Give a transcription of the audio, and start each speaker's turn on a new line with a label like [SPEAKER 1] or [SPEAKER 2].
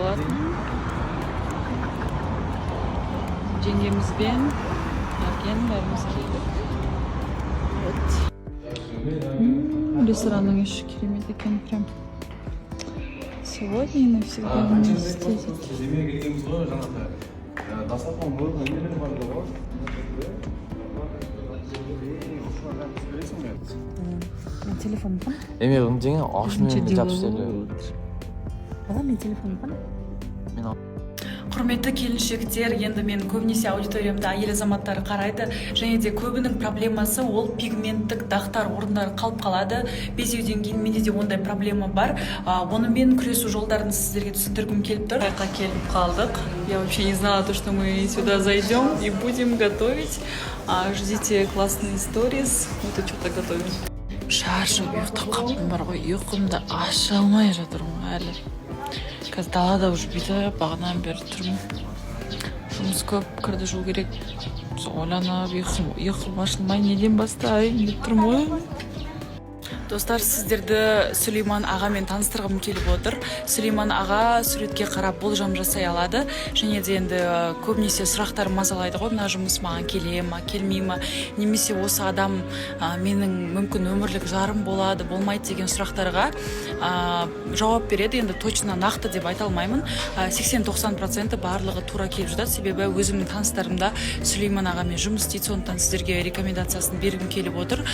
[SPEAKER 1] болатын. Жеңгемізбен Ерген бәріміз келдік. Вот. Ресторанның іші керемет екен прям. Сегодня и навсегда вместе.
[SPEAKER 2] Телефон бар?
[SPEAKER 3] Эми ыңжеңе 60 жап істелі.
[SPEAKER 2] Бала мен телефон бар?
[SPEAKER 1] Құрметті келіншектер, енді мен көбінесе аудиториямда әйел азаматтары қарайды, және де көбінің проблемасы ол пигменттік дақтар орындары қалып қалады. Безеуден кейін менде де ондай проблема бар. Онымен күресу жолдарын сіздерге түсіндіргім келіп тұр. Қайқа келіп қалдық. Я вообще не знала, что мы сюда зайдем и будем готовить. Ждите классные сторис. Мы тут что-то готовим. Шаршып ұйықтап қалдым бар ғой, ұйқымды аша алмай жатырмын әлі. Қазір далада уже бүйтіп бағанадан бері тұрмын. Жұмыс көп, кірді жуу керек. Ойланып, ұйқым ашылмай неден бастайын деп тұрмын ғой. Достар, сіздерді Сүлейман ағамен таныстырғым келіп отыр. Сүлейман аға суретке қарап болжам жасай алады. Және де енді көбінесе сұрақтар мазалайды ғой, мына жұмыс маған келе ма, келмей ма, немесе осы адам менің мүмкін өмірлік жарым болады, болмайды деген сұрақтарға жауап береді. Енді точно нақты деп айта алмаймын. 80-90% барлығы тура келіп жатады. Себебі өзімнің таныстарымда Сүлейман ағамен жұмыс істейді, сондықтан сіздерге рекомендациясын бергім келіп отыр.